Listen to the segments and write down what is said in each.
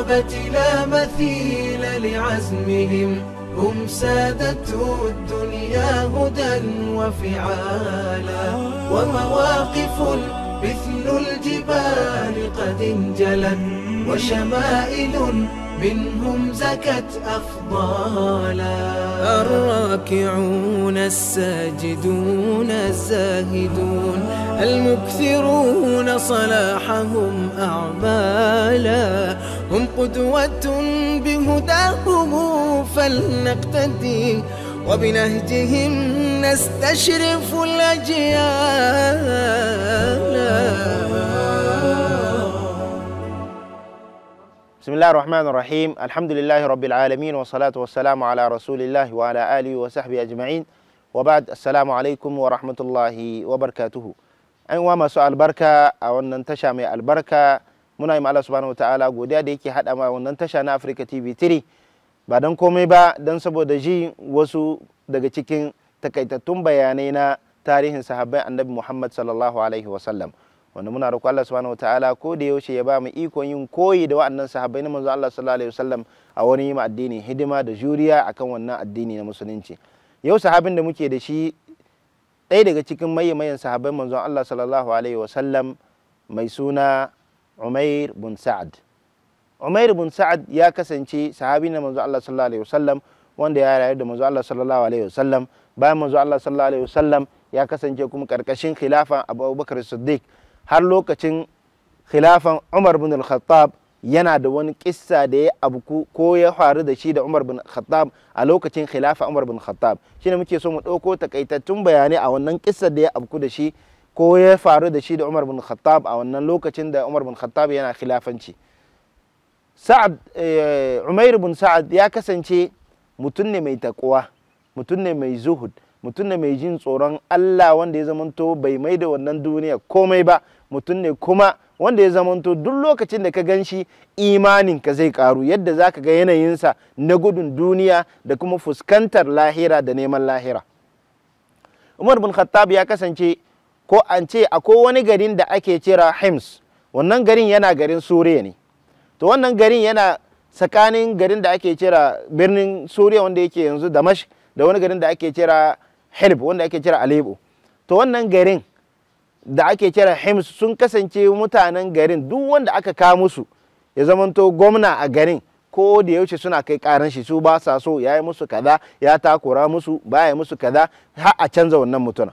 للصحابة لا مثيل لعزمهم هم سادته الدنيا هدى وفعالا ومواقف مثل الجبال قد انجلت وشمائل منهم زكت أفضالا الراكعون الساجدون الزاهدون المكثرون صلاحهم أعمالا هم قدوة بهداهم فلنقتدي وبنهجهم نستشرف الأجيال. بسم الله الرحمن الرحيم. الحمد لله رب العالمين والصلاة والسلام على رسول الله وعلى آله وصحبه أجمعين وبعد. السلام عليكم ورحمة الله وبركاته. أيوة ما سؤال بركة أو ننتشى من البركة muna yi Allah subhanahu wa ta'ala godiya da yake haɗa ma wannan tasha na Africa TV3 ba don komai ba don saboda ji wasu daga cikin takaitattun bayanai na tarihin sahabbai annabi Muhammad sallallahu alaihi wasallam wanda muna roƙo Allah subhanahu wa ta'ala ko da yaushe ya ba mu ikon yin koyi da wa'annan sahabbai na manzo Allah sallallahu alaihi wasallam a wani yi addini hidima da juriya akan wannan addini na musulunci. Yau sahabin da muke da shi ɗaya daga cikin mayan sahabbai manzo Allah sallallahu alaihi wasallam mai suna Umair bin Sa'ad. Umair bin Sa'ad ya kasance sahabi na manzo Allah sallallahu alaihi wasallam wanda ya rayu da manzo Allah sallallahu alaihi wasallam. Bayan manzo Allah sallallahu alaihi wasallam ya kasance kuma karkashin khilafan Abu Bakar Siddiq har lokacin khilafan Umar bin Al-Khattab. Yana da wani kissa da ya abuku ko ya faru da shi da Umar bin Khattab a lokacin khilafa Umar bin Khattab. Shine muke so mu ɗauko takaitattun bayanai a wannan kissa da ya abuku da shi ko ya faru da shi da Umar bin Khattab a wannan lokacin da Umar bin Khattab yana khilafanci. Umair bin Sa'ad ya kasance mutum ne mai takwa, mutum ne mai zuhud, mutum ne mai jin tsoron Allah wanda ya zamanto bai mai da wannan duniya komai ba, mutum ne kuma wanda ya zamanto duk lokacin da ka gan shi imaninka zai karu yadda za ka ga yanayinsa na gudun duniya da kuma fuskantar lahira da neman lahira. Umar bin Khattab ya kasance ko an ce akwai wani garin da ake kira Hims, wannan garin yana garin Suriya ne. To wannan garin yana tsakanin garin da ake kira birnin Suriya wanda yake yanzu Damash da wani garin da ake kira Helb wanda ake kira Aleppo. To wannan garin da ake kira Hims sun kasance mutanen garin duk wanda aka kawo musu ya zamanto gwamna a garin ko da yaushe suna kai karan shi su ba sa so ya yi musu kaza ya takura musu ba ya musu kaza har a canza wannan mutuna.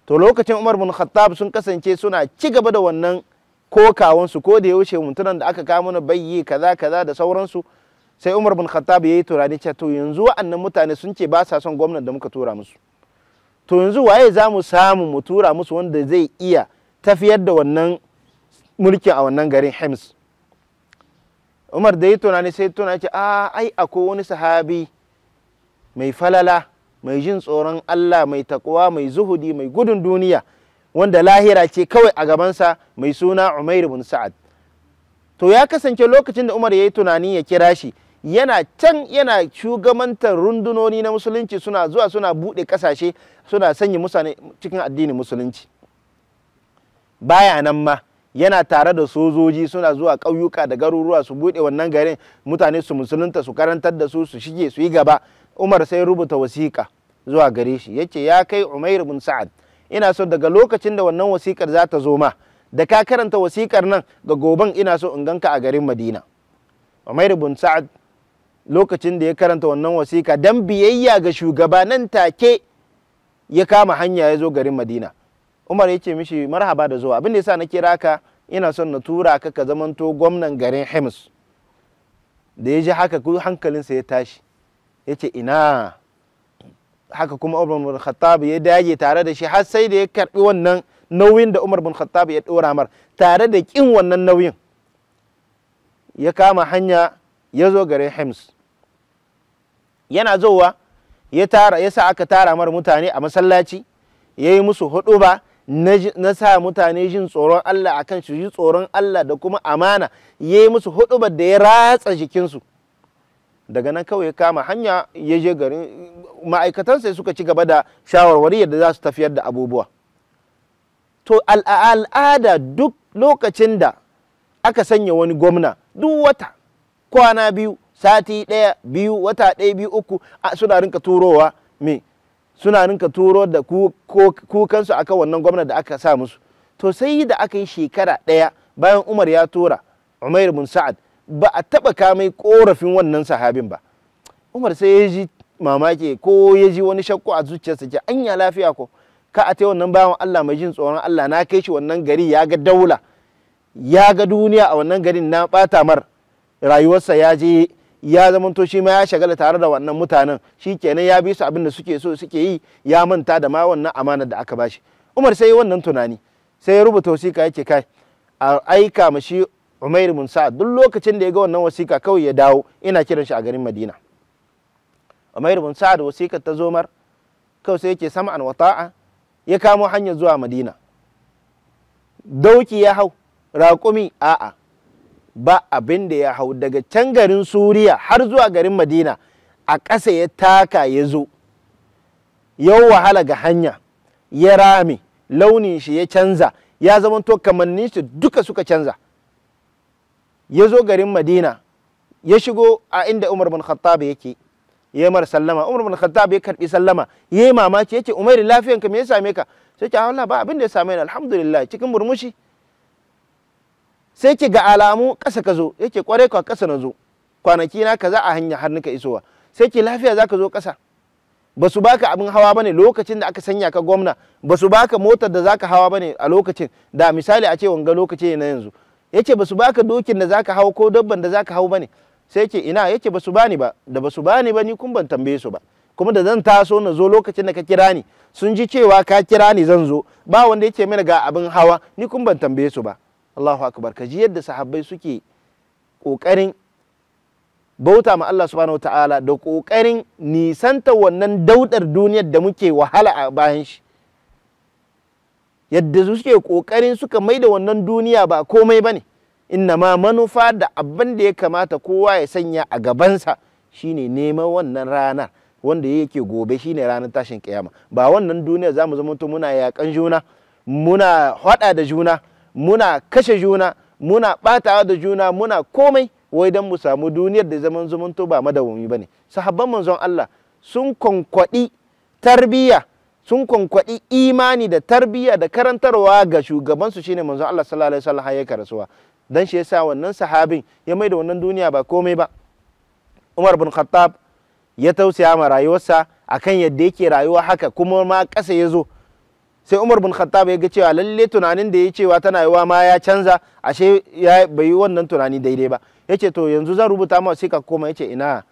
To lokacin Umar bin Khattab sun kasance suna ci gaba da wannan kokawansu ko da yaushe mutunan da aka kawo mana bayyi kaza kaza da sauransu. Sai Umar bin Khattab ya yi turani cewa to yanzu wa'annan mutane sun ce ba sa son gwamnan da muka tura musu. To yanzu waye za mu samu mu tura musu wanda zai iya tafiyar da wannan mulkin a wannan garin Hims. Umar da ya tunani sai tunani ce ai akwai wani sahabi mai falala mai jin tsoron Allah mai takwa mai zuhudi mai gudun duniya wanda lahira ce kawai a gabansa mai suna Umair bin Sa'ad. To ya kasance lokacin da Umar ya yi tunani ya kira shi yana can yana shugabantar rundunoni na musulunci suna zuwa suna buɗe ƙasashe suna sanya mutane cikin addinin musulunci. Baya nan ma yana tare da sojoji suna zuwa ƙauyuka da garuruwa su buɗe wannan garin mutane su musulunta su karantar da su su shige su yi gaba. Umar sai rubuta wasiƙa zuwa gare shi yace ya kai Umair bin Sa'ad ina so daga lokacin da wannan wasiƙar za ta zo ma da ka karanta wasiƙar nan ga goban ina so in ganka a garin Madina. Umair bin Sa'ad lokacin da ya karanta wannan wasiƙa dan biyayya ga shugaba nan take ya kama hanya ya zo garin Madina. Umar ya ce mishi marhaba da zuwa, abin da yasa na kira ka ina son na tura ka ka zamanto gwamnan garin Hims. Da ya ji haka hankalinsa ya tashi ya ce ina haka kuma Umar bin Khattab ya dage tare da shi har sai da ya karbi wannan nauyin da Umar bin Khattab ya dora mar tare da kin wannan nauyin ya kama hanya ya zo garin Hims. Yana zowa ya sa aka tara mar mutane a masallaci ya yi musu huɗuba na sa mutane jin tsoron Allah akan su ji tsoron Allah da kuma amana ya yi musu huɗubar da ya ratsa jikinsu. Daga nan kawai ya kama hanya ya je garin ma'aikatansa suka ci gaba da shawarwari yadda za su tafiyar da abubuwa. To al'ada duk lokacin da aka sanya wani gwamna duk wata kwana biyu, sati ɗaya, biyu, wata ɗaya, biyu, uku suna rinka turowa suna rinka turo da kukansu akan wannan gwamnati da aka sa musu. To sai da aka yi shekara ɗaya bayan Umar ya tura Umair bin Sa'ad, ba a taɓa kamai korafin wannan sahabin ba. Umar sai ya ji mamaki ko ya ji wani shakku a zuciyarsa, ke anya lafiya ko ka a ta wannan bawan Allah mai jin tsoron Allah, na kai shi wannan gari ya ga daula, ya ga duniya a wannan garin, na ɓata mar rayuwarsa, ya je ya zamanto shi ma ya shagala tare da wannan mutanen, shi kenan ya bi su abin da suke so suke yi, ya manta da ma wannan amanar da aka bashi. Umar sai wannan tunani, sai ya rubuta wasiƙa yake kai a aika ma shi Umair bin Sa'ad, duk lokacin da ya ga wannan wasiƙa kawai ya dawo, ina kiran shi a garin Madina. Umair bin Sa'ad wasiƙar ta zo mar, kawai sai yake sam'an wa ta'a, ya kamo hanyar zuwa Madina. Dauki ya hau, raƙumi a'a, ba abin da ya hau, daga can garin Suriya har zuwa garin Madina a ƙasa ya taka ya zo, yau wahala ga hanya, ya rame, launin shi ya canza, ya zamanto kamannin shi duka suka canza. Ya zo garin Madina, ya shigo a inda Umar bin Khattab yake, ya mar sallama. Umar bin Khattab ya karbi sallama, ya yi mamaki, yace Umar lafiyanka me ya same ka? Sai ce Allah ba abin da ya same ni, alhamdulillah, cikin murmushi. Sai ki ga alamu ƙasa ka zo, yake kware ka ƙasa na zo, kwanaki na kaza a hanya har nika isowa. Sai ki lafiya za ka zo ƙasa? Ba su baka abin hawa bane lokacin da aka sanya ka gwamna, ba su baka motar da zaka hawa bane a lokacin, da misali a ce wanga lokaci na yanzu. Yace ba su baka dokin da zaka hau ko dabban da zaka hau bane? Sai ke ina, yake ba su bani ba, da ba su bani ba ni kun ban tambaye su ba, kuma da zan taso na zo lokacin da ka kira ni, sun ji cewa ka kira ni zan zo, ba wanda yake mini ga abin hawa, ni kun ban tambaye su ba. Allahu akbar, ka ji yadda sahabbai suke kokarin bauta ma Allah subhanahu wataala da kokarin nisanta wannan daudar duniyar da muke wahala a bayan shi, yadda suke kokarin suka maida wannan duniya ba komai bane. Inna ma manufa da abin da ya kamata kowa ya sanya a gabansa shine neman wannan ranar wanda yake gobe, shine ranar tashin kiyama. Ba wannan duniya za mu zama muna yakan juna, muna hada da juna, muna kashe juna, muna batawa da juna, muna komai wai dan mu samu duniyar da zaman zumunto ba madawumi bane. Sahabban manzon Allah sun konkwadi tarbiyya, sun konkwadi imani da tarbiyya da karantarwa ga shugabansu shine manzon Allah sallallahu alaihi wasallam ya karasuwa. Dan shi yasa wannan sahabin ya mai da wannan duniya ba komai ba. Umar bin Khattab ya tausaya ma rayuwarsa akan yadda yake rayuwa haka, kuma ma ƙasa ya zo. Sai Umar bin Khattab ya ga cewa lalle tunanin da ya cewa tana yiwa ma ya canza, ashe ya bai yi wannan tunani daidai ba. Yace to yanzu zan rubuta ma sai ka koma. Yace ina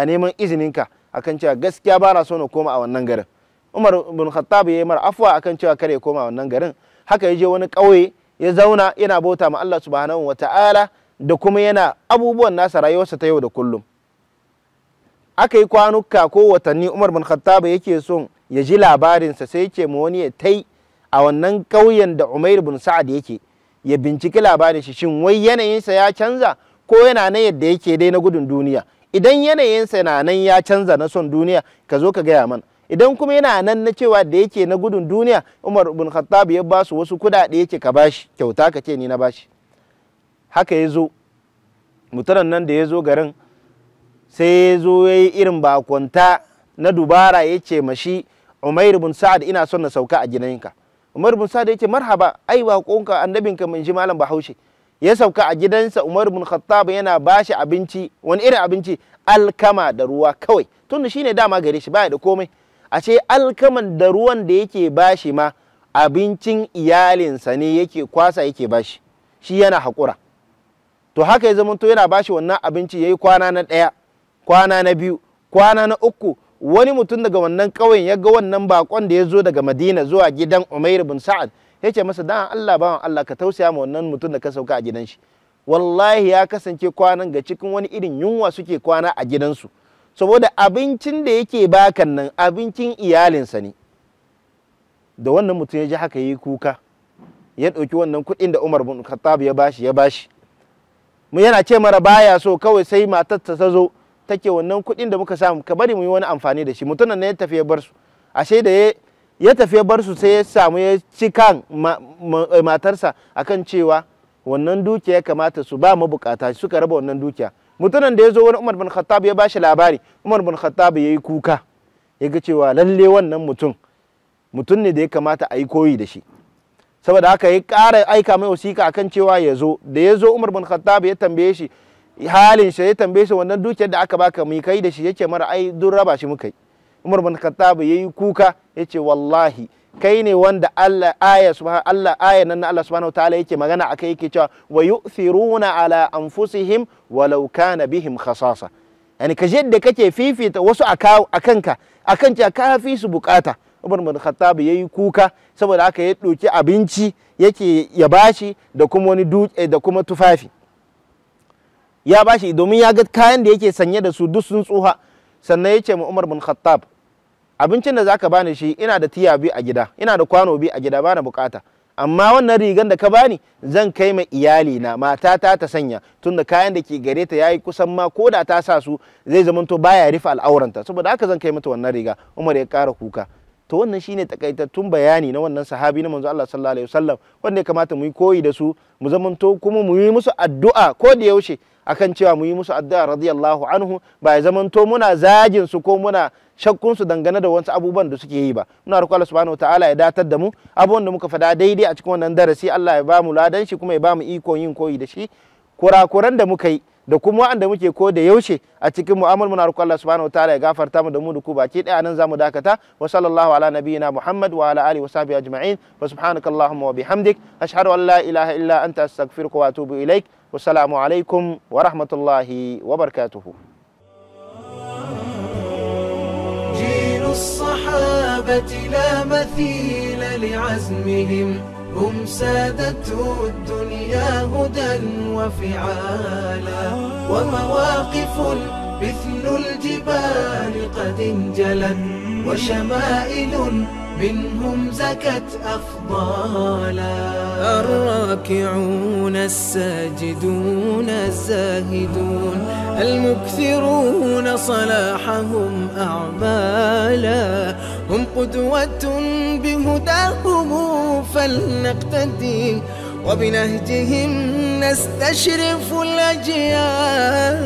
neman izininka akan cewa gaskiya ba na so na koma a wannan garin. Umar bin Khattab ya yi mar afwa akan cewa kare ya koma a wannan garin. Haka ya je wani ƙauye ya zauna yana bauta ma Allah subhanahu wata'ala da kuma yana abubuwan nasa rayuwarsa ta yau da kullum. Aka yi kwanuka ko watanni, Umar bin Khattab yake son ya ji labarinsa, sai yake ma wani ya tai a wannan ƙauyen da Umair bin Sa'ad yake, ya binciki labarin shi, shin wai yanayinsa ya canza ko yana nan yadda yake dai na gudun duniya. Idan yanayinsa na nan ya canza na son duniya, ka zo ka gaya mana. Idan kuma yana nan na cewa da yake na gudun duniya, Umar bin Khattab ya ba su wasu kudade yake ka bashi kyauta, ka ce ni na bashi. Haka ya zo, mutanen nan da ya zo garin sai ya zo ya yi irin bakonta na dubara, ya ce mashi Umair bin Sa'ad ina son na sauka a gidanka. Umar bin Sa'ad ya ce marhaba, ai bakonka annabinka mun ji malam Bahaushe. Ya sauka a gidansa. Umar bin Khattab yana bashi abinci, wani irin abinci? Alkama da ruwa kawai, tunda shine dama gare shi baya da komai. A ce alkaman da ruwan da yake bashi ma abincin iyalinsa ne yake kwasa yake bashi, shi yana haƙura. To haka ya zamanto yana bashi wannan abinci, yayi kwana na ɗaya, kwana na biyu, kwana na uku. Wani mutum daga wannan ƙauyen ya ga wannan bakon da ya zo daga Madina zuwa gidan Umair bin Sa'ad, ya ce masa dan Allah bawan Allah ka tausaya ma wannan mutum da ka sauka a gidan shi. Wallahi ya kasance kwanan ga cikin wani irin yunwa suke kwana a gidansu, saboda abincin da yake bakan nan abincin iyalinsa ne. Da wannan mutum ya ji haka yi kuka, ya ɗauki wannan kuɗin da Umar bin Khattab ya bashi. Mu yana ce mara baya so, kawai sai matarsa ta zo take wannan kuɗin da muka samu ka bari mu yi wani amfani da shi. Mutumin ne ya tafi ya bar su, ashe da ya tafi ya bar su sai ya samu ya ci kan matarsa akan cewa wannan dukiya ya kamata su ba mabukata, suka raba wannan dukiya. mutumin da ya zo wani Umar bin Khattab ya bashi labari, Umar bin Khattab ya yi kuka, ya ga cewa lalle wannan mutum ne da ya kamata a yi koyi da shi. Saboda haka ya ƙara aika mai wasiƙa akan cewa ya zo. Da ya zo Umar bin Khattab ya tambaye shi halin shi, ya tambaye shi wannan dukiyar da aka baka mai kai da shi, yake mara ai duk raba shi muka yi. Umar bin Khattab ya yi kuka, ya ce wallahi kai ne wanda aya nan na Allah subhanahu wataala yake magana akai, yake cewa wa yu'thiruna ala anfusihim walau kana bihim khasasa. Yani ka da kake fifita wasu akanka akan cewa ka fi su bukata. Umar bin Khattab yayi kuka, saboda haka ya ɗauki abinci yake ya bashi da kuma wani dutse da kuma tufafi ya bashi, domin ya ga kayan da yake sanye da su duk sun tsuha. Sannan ya ce ma Umar bin Khattab, abincin da zaka bani shi, ina da tiya biyu a gida, ina da kwano biyu a gida, bana bukata, amma wannan rigan da ka bani zan kai ma iyalina, matata ta sanya, tunda kayan da ke gare ta yayi kusan ma ko da ta sa su zai zamanto baya rufe al'auranta, saboda haka zan kai mata wannan riga. Umar ya kara kuka. To wannan shine takaitattun bayani na wannan sahabi na manzo Allah sallallahu alaihi wasallam, wanda ya kamata mu yi koyi da su, mu zamanto kuma mu yi musu addu'a ko da yaushe akan cewa mu yi musu addu'a radiyallahu anhu, ba ya zamanto muna zagin su ko muna shakkun su dangane da wasu abubuwan da suke yi ba. Muna roƙon Allah subhanahu wataala ya datar da mu, abubuwan da muka faɗa daidai a cikin wannan darasi Allah ya ba mu ladan shi, kuma ya ba mu iko yin koyi da shi. Kurakuran da muka yi da kuma wanda muke ko da yaushe a cikin mu'amal, muna roƙon Allah subhanahu wataala ya gafarta mu da mu da ku baki ɗaya. Nan zamu dakata. Wa sallallahu ala nabiyyina Muhammad wa ala alihi wa sahbihi ajma'in. Wa subhanaka allahumma wa bihamdik, ashhadu an la ilaha illa anta, astaghfiruka wa atubu ilaik. Wassalamu alaikum wa rahmatullahi wa barakatuhu. جيل الصحابة لا مثيل لعزمهم، هم سادته الدنيا هدى وفعالا، ومواقف مثل الجبال قد انجلت، وشمائل منهم زكت أفضالا. الراكعون الساجدون الزاهدون المكثرون صلاحهم أعمالا، هم قدوة بهداهم فلنقتدي، وبنهجهم نستشرف الأجيال.